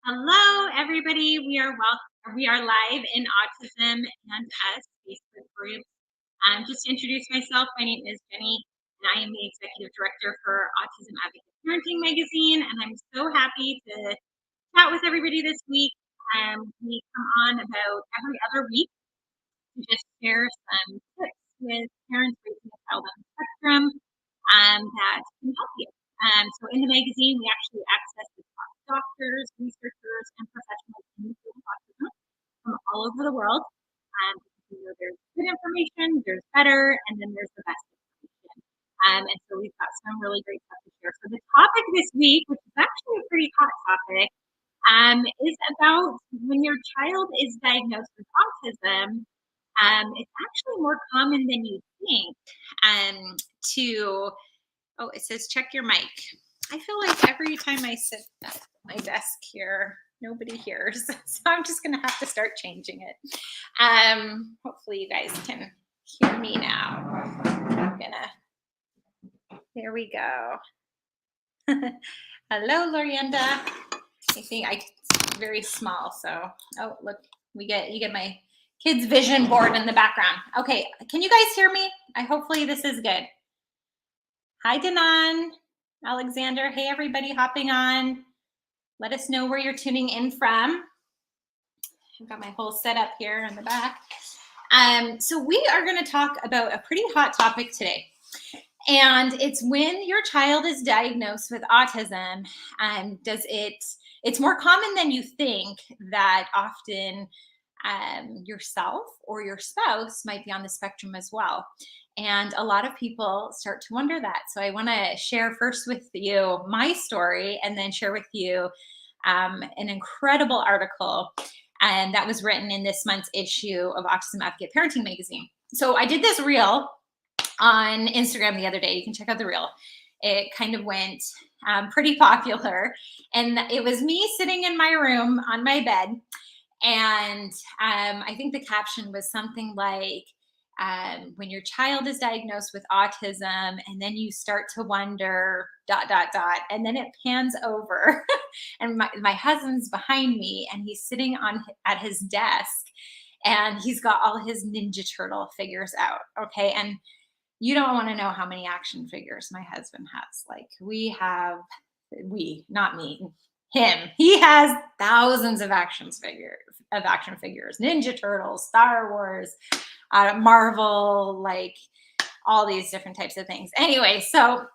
Hello, everybody. We are live in Autism and Us Facebook group. Just to introduce myself, my name is Jenny, and I am the executive director for Autism Advocate Parenting Magazine. And I'm so happy to chat with everybody this week. We come on about every other week to just share some tips with parents raising a child on the spectrum that can help you. So in the magazine, we actually access the top doctors, researchers, and professionals in the field of autism from all over the world. There's good information, there's better, and then there's the best information. And so we've got some really great stuff to share. So the topic this week, which is actually a pretty hot topic, is about when your child is diagnosed with autism. It's actually more common than you think it says check your mic. I feel like every time I sit at my desk here, nobody hears. So I'm just going to have to start changing it. Hopefully you guys can hear me now. There we go. Hello, Lorienda. I think it's very small. So, oh, look, you get my kids' vision board in the background. Okay. Can you guys hear me? Hopefully this is good. Hi, Danan, Alexander. Hey, everybody hopping on. Let us know where you're tuning in from. I've got my whole setup here in the back. So we are going to talk about a pretty hot topic today. And it's when your child is diagnosed with autism, it's more common than you think that often yourself or your spouse might be on the spectrum as well. And a lot of people start to wonder that. So I want to share first with you my story and then share with you an incredible article that was written in this month's issue of Autism Advocate Parenting Magazine. So I did this reel on Instagram the other day. You can check out the reel. It kind of went pretty popular. And it was me sitting in my room on my bed. And I think the caption was something like, when your child is diagnosed with autism and then you start to wonder ... and then it pans over and my husband's behind me and he's sitting at his desk and he's got all his Ninja Turtle figures out. Okay. And you don't want to know how many action figures my husband has. Like not me, him. He has thousands of action figures, Ninja Turtles, Star Wars, Marvel, like all these different types of things. Anyway,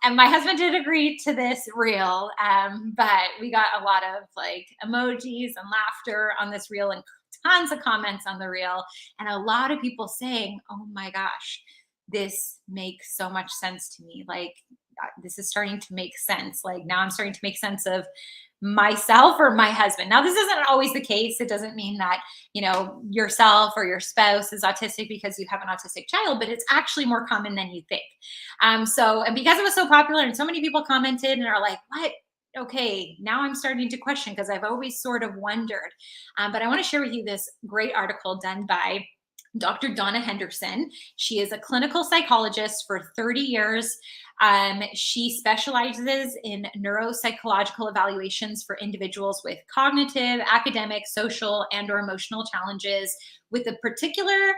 and my husband did agree to this reel, but we got a lot of like emojis and laughter on this reel and tons of comments on the reel, and a lot of people saying, "Oh my gosh, this makes so much sense to me. Like this is starting to make sense. Like now I'm starting to make sense of myself or my husband." Now, this isn't always the case. It doesn't mean that, yourself or your spouse is autistic because you have an autistic child, but it's actually more common than you think. And because it was so popular and so many people commented and are like, what? Okay, now I'm starting to question because I've always sort of wondered. But I want to share with you this great article done by Dr. Donna Henderson. She is a clinical psychologist for 30 years. She specializes in neuropsychological evaluations for individuals with cognitive, academic, social, and/or emotional challenges with a particular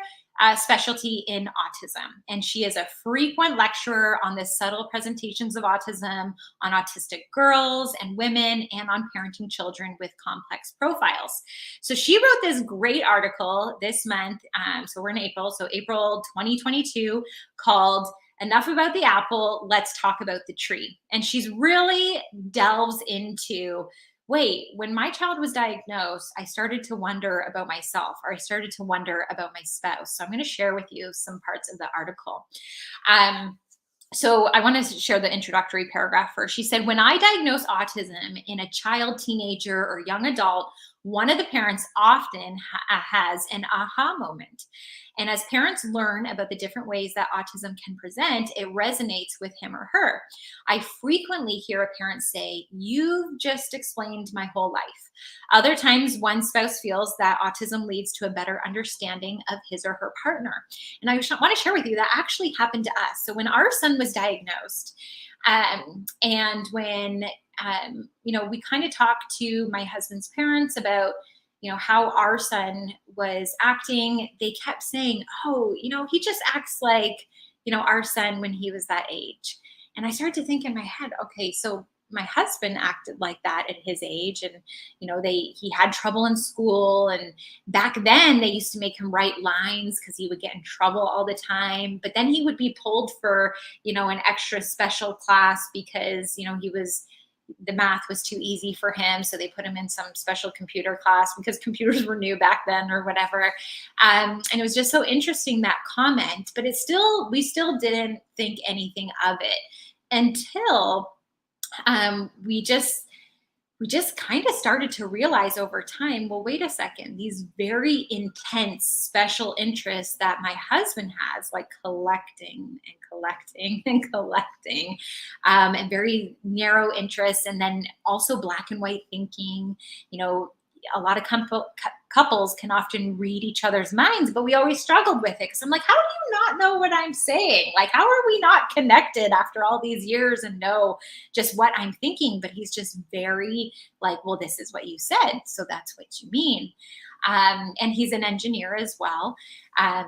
specialty in autism. And she is a frequent lecturer on the subtle presentations of autism, on autistic girls and women, and on parenting children with complex profiles. So she wrote this great article this month. So we're in April, so April 2022, called "Enough About the Apple, Let's Talk About the Tree." And she's really delves into, wait, when my child was diagnosed, I started to wonder about myself, or I started to wonder about my spouse. So I'm going to share with you some parts of the article. So I want to share the introductory paragraph first. She said, "When I diagnose autism in a child, teenager, or young adult, one of the parents often has an aha moment. And as parents learn about the different ways that autism can present, it resonates with him or her. I frequently hear a parent say, 'You've just explained my whole life.' Other times, one spouse feels that autism leads to a better understanding of his or her partner." And I want to share with you that actually happened to us. So when our son was diagnosed, and when we kind of talked to my husband's parents about, how our son was acting. They kept saying, oh, he just acts like, our son when he was that age. And I started to think in my head, okay, so my husband acted like that at his age, and he had trouble in school, and back then they used to make him write lines because he would get in trouble all the time. But then he would be pulled for an extra special class because the math was too easy for him, so they put him in some special computer class because computers were new back then or whatever. And it was just so interesting, that comment, but we still didn't think anything of it until we just kind of started to realize over time, well, wait a second, these very intense special interests that my husband has, like collecting and collecting and collecting, and very narrow interests, and then also black and white thinking. A lot of couples can often read each other's minds, but we always struggled with it because I'm like, how do you not know what I'm saying? Like, how are we not connected after all these years and know just what I'm thinking? But he's just very like, well, this is what you said, so that's what you mean. And he's an engineer as well.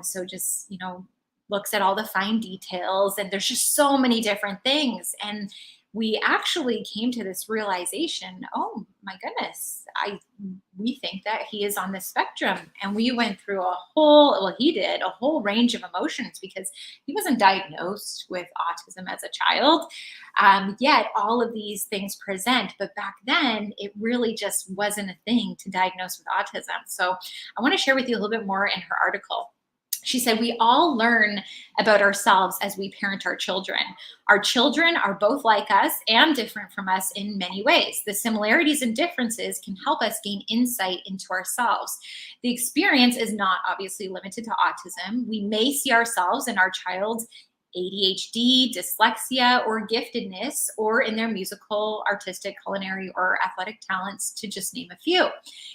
So just, looks at all the fine details, and there's just so many different things. And we actually came to this realization, oh my goodness, we think that he is on the spectrum. And we went through he did a whole range of emotions because he wasn't diagnosed with autism as a child. Yet all of these things present, but back then it really just wasn't a thing to diagnose with autism. So I want to share with you a little bit more in her article. She said, we all learn about ourselves as we parent our children. Our children are both like us and different from us in many ways. The similarities and differences can help us gain insight into ourselves. The experience is not obviously limited to autism. We may see ourselves in our child's ADHD, dyslexia, or giftedness, or in their musical, artistic, culinary, or athletic talents, to just name a few.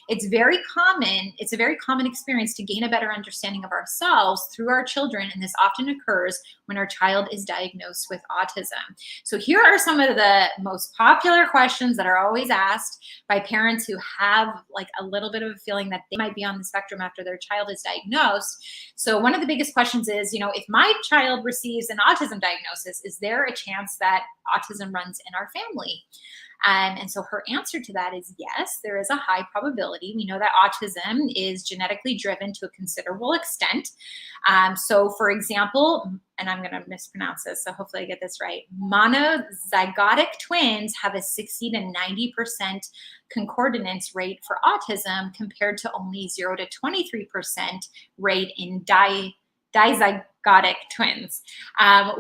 It's a very common experience to gain a better understanding of ourselves through our children, and this often occurs when our child is diagnosed with autism. So here are some of the most popular questions that are always asked by parents who have like a little bit of a feeling that they might be on the spectrum after their child is diagnosed. So one of the biggest questions is, if my child receives an autism diagnosis, is there a chance that autism runs in our family? And so her answer to that is yes, there is a high probability. We know that autism is genetically driven to a considerable extent. So for example, and I'm going to mispronounce this, so hopefully I get this right, monozygotic twins have a 60 to 90% concordance rate for autism compared to only 0 to 23% rate in dizygotic twins.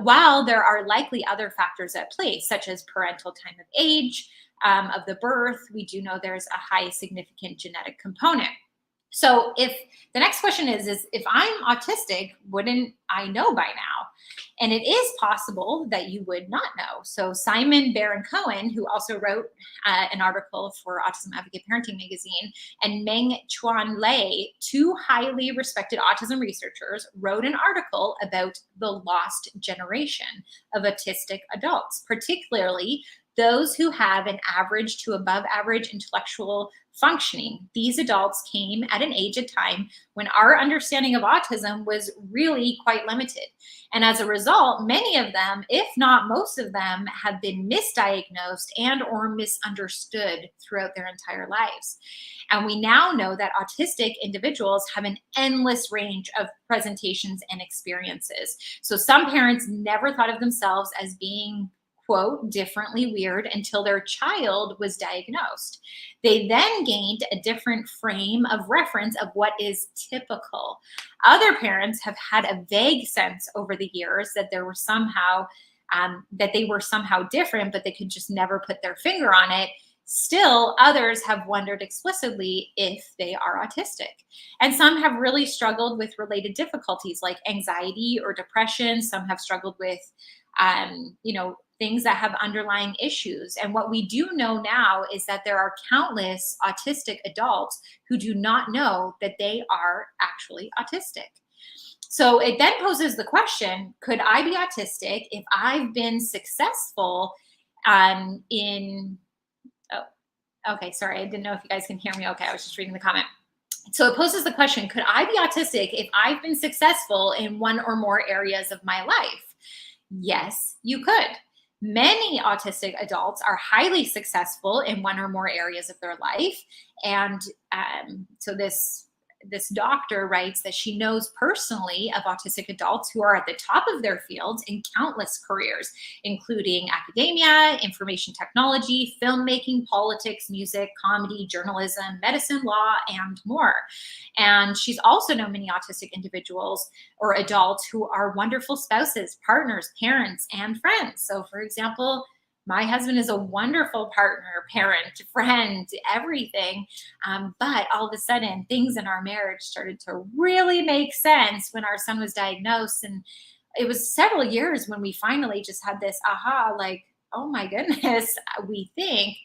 While there are likely other factors at play, such as parental time of age of the birth, we do know there's a high significant genetic component. So if the next question is if I'm autistic, wouldn't I know by now? And it is possible that you would not know. So Simon Baron-Cohen, who also wrote an article for Autism Advocate Parenting Magazine, and Meng Chuan Lei, two highly respected autism researchers, wrote an article about the lost generation of autistic adults, particularly those who have an average to above average intellectual functioning. These adults came at an age of time when our understanding of autism was really quite limited. And as a result, many of them, if not most of them, have been misdiagnosed and or misunderstood throughout their entire lives. And we now know that autistic individuals have an endless range of presentations and experiences. So some parents never thought of themselves as being, quote, differently weird until their child was diagnosed. They then gained a different frame of reference of what is typical. Other parents have had a vague sense over the years that there were somehow that they were somehow different, but they could just never put their finger on it. Still, others have wondered explicitly if they are autistic. And some have really struggled with related difficulties like anxiety or depression. Some have struggled with, things that have underlying issues. And what we do know now is that there are countless autistic adults who do not know that they are actually autistic. So it then poses the question, could I be autistic if I've been successful in Okay, sorry, I didn't know if you guys can hear me. Okay, I was just reading the comment. So it poses the question, could I be autistic if I've been successful in one or more areas of my life? Yes, you could. Many autistic adults are highly successful in one or more areas of their life. And so this doctor writes that she knows personally of autistic adults who are at the top of their fields in countless careers, including academia, information technology, filmmaking, politics, music, comedy, journalism, medicine, law, and more. And she's also known many autistic individuals or adults who are wonderful spouses, partners, parents, and friends. So, for example, my husband is a wonderful partner, parent, friend, everything. But all of a sudden, things in our marriage started to really make sense when our son was diagnosed. And it was several years when we finally just had this aha, like, oh my goodness, we think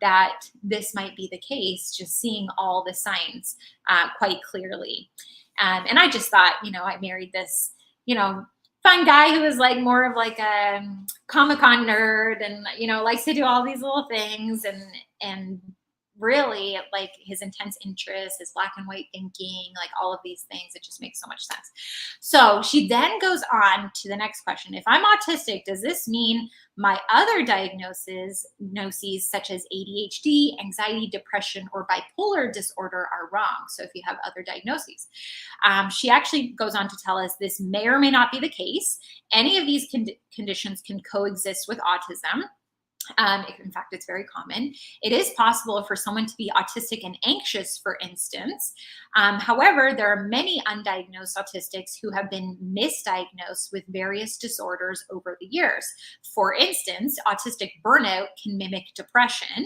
that this might be the case, just seeing all the signs quite clearly. And I just thought, I married this, you know, fun guy who was like more of like a Comic-Con nerd and, likes to do all these little things and really like his intense interests, his black and white thinking, like all of these things. It just makes so much sense. So she then goes on to the next question. If I'm autistic, does this mean my other diagnoses such as ADHD, anxiety, depression, or bipolar disorder are wrong? So if you have other diagnoses, she actually goes on to tell us this may or may not be the case. Any of these conditions can coexist with autism. In fact, it's very common. It is possible for someone to be autistic and anxious, for instance. However, there are many undiagnosed autistics who have been misdiagnosed with various disorders over the years. For instance, autistic burnout can mimic depression,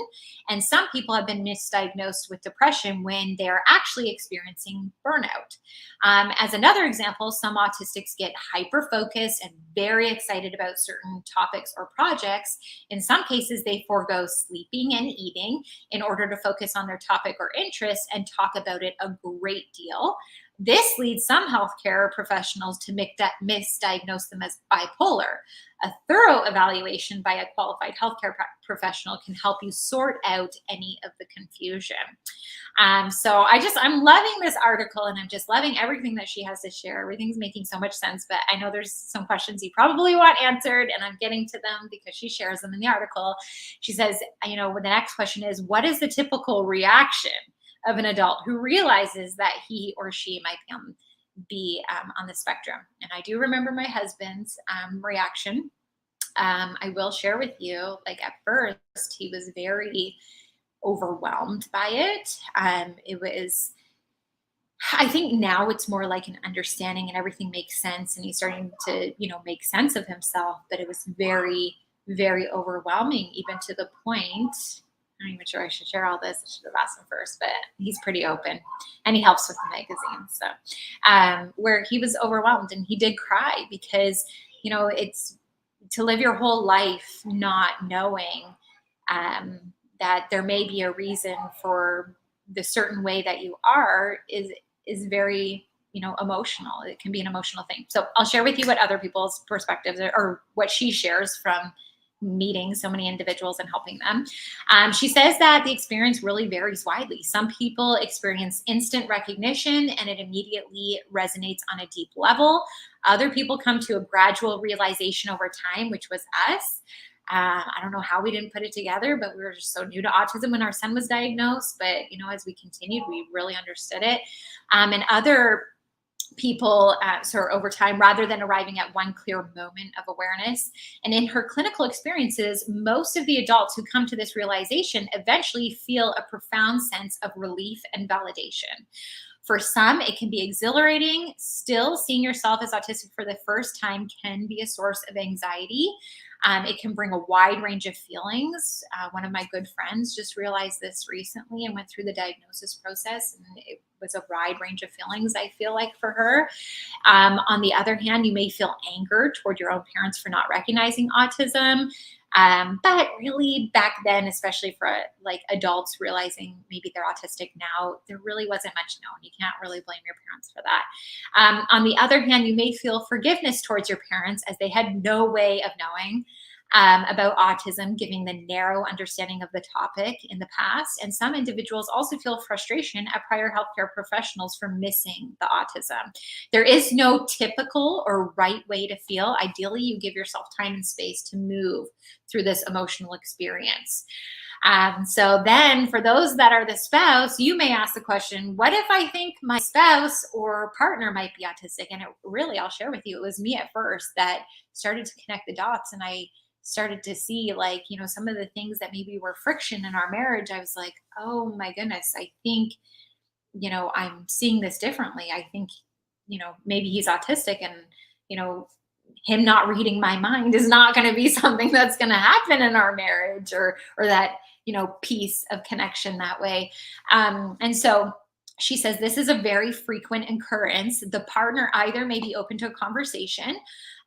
and some people have been misdiagnosed with depression when they're actually experiencing burnout. As another example, some autistics get hyper focused and very excited about certain topics or projects. In some cases, they forego sleeping and eating in order to focus on their topic or interest and talk about it a great deal. This leads some healthcare professionals to misdiagnose them as bipolar. A thorough evaluation by a qualified healthcare professional can help you sort out any of the confusion. So I'm loving this article and I'm just loving everything that she has to share. Everything's making so much sense, but I know there's some questions you probably want answered and I'm getting to them because she shares them in the article. She says, the next question is, what is the typical reaction of an adult who realizes that he or she might be on the spectrum? And I do remember my husband's reaction. I will share with you, like at first, he was very overwhelmed by it. I think now it's more like an understanding and everything makes sense and he's starting to, make sense of himself, but it was very, very overwhelming, even to the point, I'm not even sure I should share all this. I should have asked him first, but he's pretty open and he helps with the magazine. So where he was overwhelmed and he did cry because, it's to live your whole life not knowing that there may be a reason for the certain way that you are is very, emotional. It can be an emotional thing. So I'll share with you what other people's perspectives are, or what she shares from meeting so many individuals and helping them. She says that the experience really varies widely. Some people experience instant recognition and it immediately resonates on a deep level. Other people come to a gradual realization over time, which was us. I don't know how we didn't put it together, but we were just so new to autism when our son was diagnosed. But, as we continued, we really understood it. And other people sort of over time rather than arriving at one clear moment of awareness. And in her clinical experiences, most of the adults who come to this realization eventually feel a profound sense of relief and validation. For some, it can be exhilarating. Still, seeing yourself as autistic for the first time can be a source of anxiety. It can bring a wide range of feelings. One of my good friends just realized this recently and went through the diagnosis process, and it was a wide range of feelings, I feel like, for her. On the other hand, you may feel anger toward your own parents for not recognizing autism. But really back then, especially for like adults realizing maybe they're autistic now, there really wasn't much known. You can't really blame your parents for that. On the other hand, you may feel forgiveness towards your parents as they had no way of knowing. about autism, giving the narrow understanding of the topic in the past. And some individuals also feel frustration at prior healthcare professionals for missing the autism. There is no typical or right way to feel. Ideally, you give yourself time and space to move through this emotional experience. So then for those that are the spouse, you may ask the question, what if I think my spouse or partner might be autistic? And it really, I'll share with you, it was me at first that started to connect the dots. And I started to see, like, some of the things that maybe were friction in our marriage. I was like, oh my goodness, I think, I'm seeing this differently. I think, maybe he's autistic, and, you know, him not reading my mind is not going to be something that's going to happen in our marriage, or that, piece of connection that way. And so she says this is a very frequent occurrence. The partner either may be open to a conversation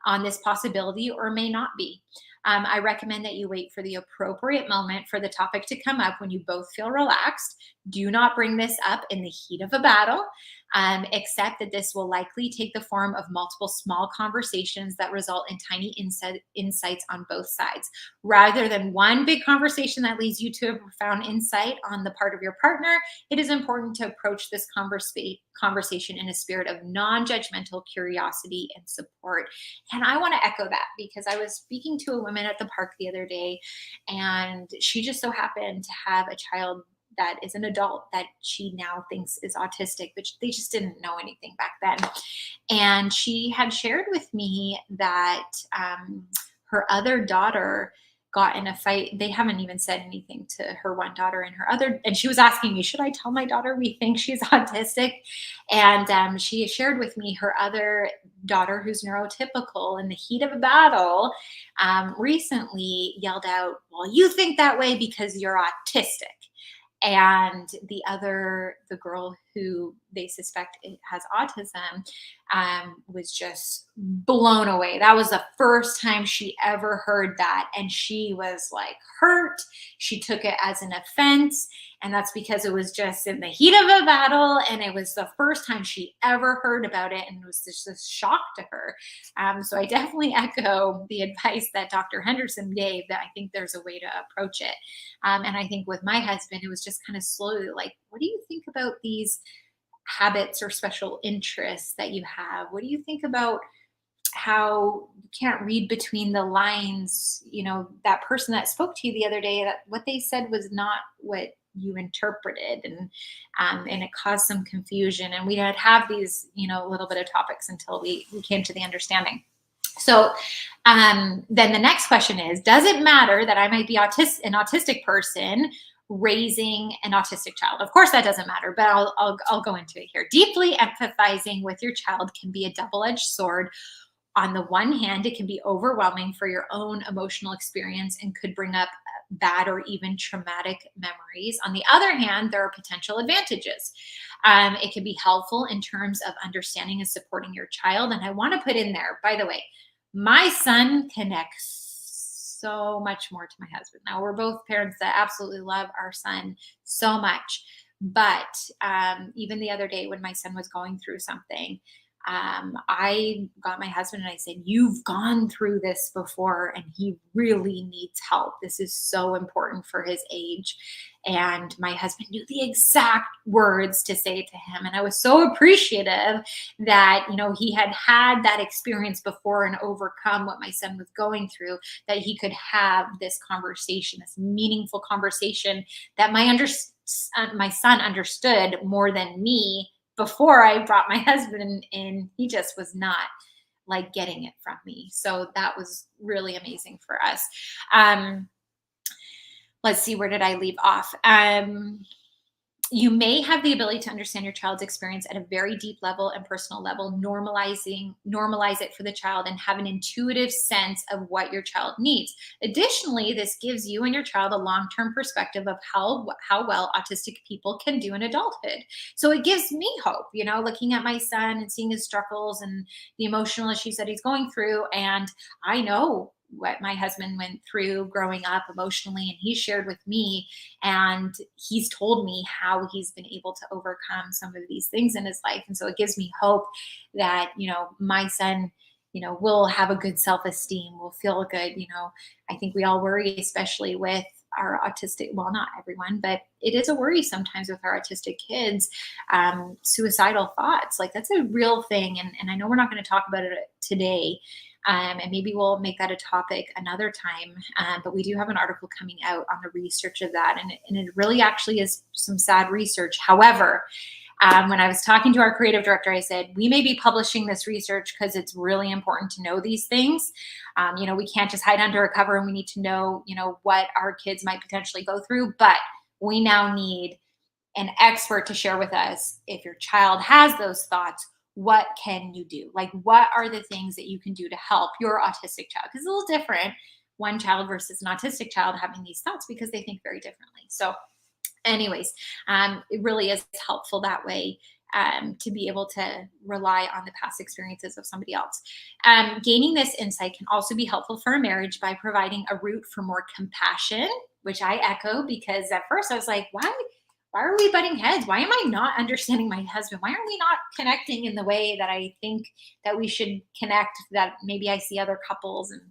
on this possibility or may not be. I recommend that you wait for the appropriate moment for the topic to come up when you both feel relaxed. Do not bring this up in the heat of a battle, except that this will likely take the form of multiple small conversations that result in tiny insights on both sides. Rather than one big conversation that leads you to a profound insight on the part of your partner, it is important to approach this conversation in a spirit of non-judgmental curiosity and support. And I want to echo that, because I was speaking to a woman at the park the other day, and she just so happened to have a child that is an adult that she now thinks is autistic, but they just didn't know anything back then. And she had shared with me that her other daughter got in a fight. They haven't even said anything to her one daughter, and she was asking me, should I tell my daughter we think she's autistic? And she shared with me her other daughter, who's neurotypical, in the heat of a battle, recently yelled out, well, you think that way because you're autistic. And the girl who they suspect has autism, was just blown away. That was the first time she ever heard that. And she was like hurt. She took it as an offense. And that's because it was just in the heat of a battle. And it was the first time she ever heard about it. And it was just a shock to her. So I definitely echo the advice that Dr. Henderson gave, that I think there's a way to approach it. And I think with my husband, it was just kind of slowly like, what do you think about these habits or special interests that you have? What do you think about how you can't read between the lines? That person that spoke to you the other day, that what they said was not what you interpreted, and it caused some confusion. And we had have these, little bit of topics until we came to the understanding. So then the next question is, does it matter that I might be an autistic person raising an autistic child? Of course that doesn't matter, but I'll go into it here. Deeply empathizing with your child can be a double-edged sword. On the one hand, it can be overwhelming for your own emotional experience and could bring up bad or even traumatic memories. On the other hand, there are potential advantages. It can be helpful in terms of understanding and supporting your child. And I want to put in there, by the way, my son connects so much more to my husband. Now, we're both parents that absolutely love our son so much. But even the other day when my son was going through something, I got my husband and I said, you've gone through this before and he really needs help. This is so important for his age. And my husband knew the exact words to say to him. And I was so appreciative that, he had had that experience before and overcome what my son was going through, that he could have this conversation, this meaningful conversation that my son understood more than me. Before I brought my husband in, he just was not like getting it from me. So that was really amazing for us. Let's see, where did I leave off? You may have the ability to understand your child's experience at a very deep level and personal level, normalize it for the child, and have an intuitive sense of what your child needs. Additionally, this gives you and your child a long-term perspective of how well autistic people can do in adulthood. So it gives me hope, looking at my son and seeing his struggles and the emotional issues that he's going through. And I know what my husband went through growing up emotionally, and he shared with me, and he's told me how he's been able to overcome some of these things in his life. And so it gives me hope that, my son we'll have a good self-esteem, we'll feel good. I think we all worry, especially with our autistic, well, not everyone, but it is a worry sometimes with our autistic kids. Suicidal thoughts, like that's a real thing. And I know we're not going to talk about it today. And maybe we'll make that a topic another time. But we do have an article coming out on the research of that. And it really actually is some sad research. However, when I was talking to our creative director, I said, we may be publishing this research because it's really important to know these things. We can't just hide under a cover, and we need to know, what our kids might potentially go through. But we now need an expert to share with us, if your child has those thoughts, what can you do? Like, what are the things that you can do to help your autistic child? Because it's a little different, one child versus an autistic child having these thoughts, because they think very differently. So anyways, it really is helpful that way, to be able to rely on the past experiences of somebody else. Gaining this insight can also be helpful for a marriage by providing a route for more compassion, which I echo, because at first I was like, why are we butting heads? Why am I not understanding my husband? Why are we not connecting in the way that I think that we should connect, that maybe I see other couples? And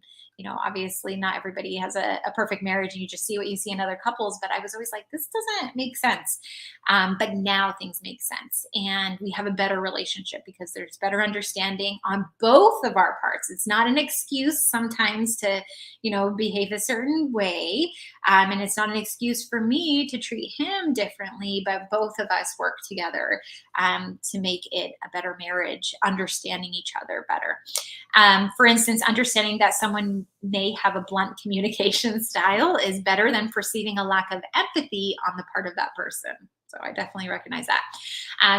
obviously not everybody has a perfect marriage, and you just see what you see in other couples. But I was always like, this doesn't make sense. But now things make sense, and we have a better relationship because there's better understanding on both of our parts. It's not an excuse sometimes to, behave a certain way. And it's not an excuse for me to treat him differently, but both of us work together to make it a better marriage, understanding each other better. For instance, understanding that someone may have a blunt communication style is better than perceiving a lack of empathy on the part of that person. So I definitely recognize that.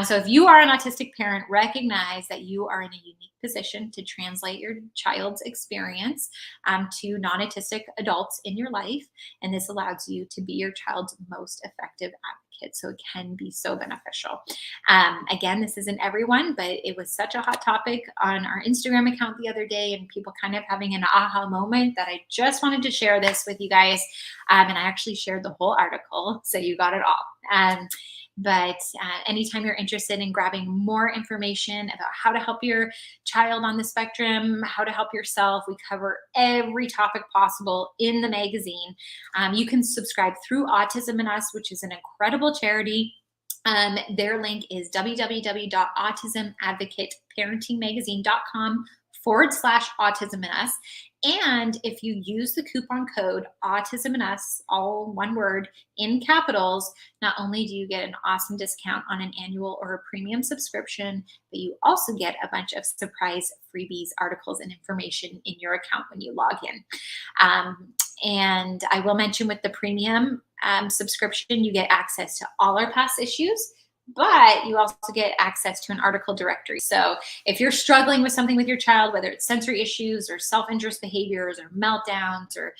So if you are an autistic parent, recognize that you are in a unique position to translate your child's experience to non-autistic adults in your life. And this allows you to be your child's most effective advocate. So it can be so beneficial. Again, this isn't everyone, but it was such a hot topic on our Instagram account the other day, and people kind of having an aha moment that I just wanted to share this with you guys. And I actually shared the whole article, so you got it all. But anytime you're interested in grabbing more information about how to help your child on the spectrum, how to help yourself, we cover every topic possible in the magazine. You can subscribe through Autism and Us, which is an incredible charity. Their link is www.autismadvocateparentingmagazine.com/autism and us. And if you use the coupon code Autism and Us, all one word in capitals, not only do you get an awesome discount on an annual or a premium subscription, but you also get a bunch of surprise freebies, articles, and information in your account when you log in. And I will mention, with the premium subscription, you get access to all our past issues, but you also get access to an article directory. So if you're struggling with something with your child, whether it's sensory issues or self-injurious behaviors or meltdowns or,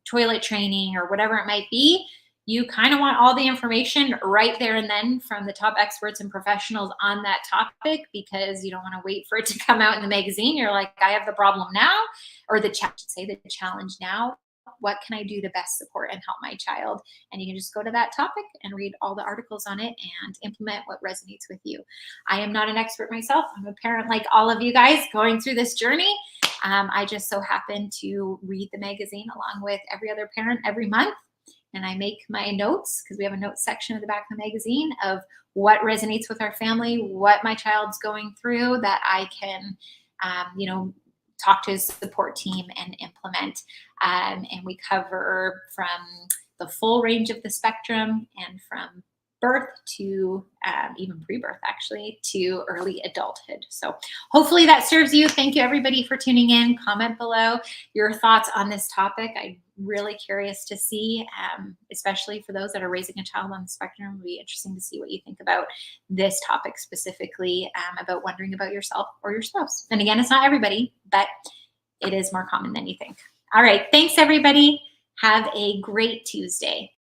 toilet training or whatever it might be, you kind of want all the information right there and then from the top experts and professionals on that topic, because you don't want to wait for it to come out in the magazine. You're like, I have the problem now, or the challenge now. What can I do to best support and help my child? And you can just go to that topic and read all the articles on it and implement what resonates with you. I am not an expert myself. I'm a parent like all of you guys going through this journey. I just so happen to read the magazine along with every other parent every month. And I make my notes, because we have a notes section at the back of the magazine, of what resonates with our family, what my child's going through, that I can, talk to his support team and implement. And we cover from the full range of the spectrum, and from birth to even pre-birth, actually, to early adulthood. So hopefully that serves you. Thank you, everybody, for tuning in. Comment below your thoughts on this topic. I'm really curious to see, especially for those that are raising a child on the spectrum. It'll be interesting to see what you think about this topic specifically, about wondering about yourself or your spouse. And again, it's not everybody, but it is more common than you think. All right. Thanks, everybody. Have a great Tuesday.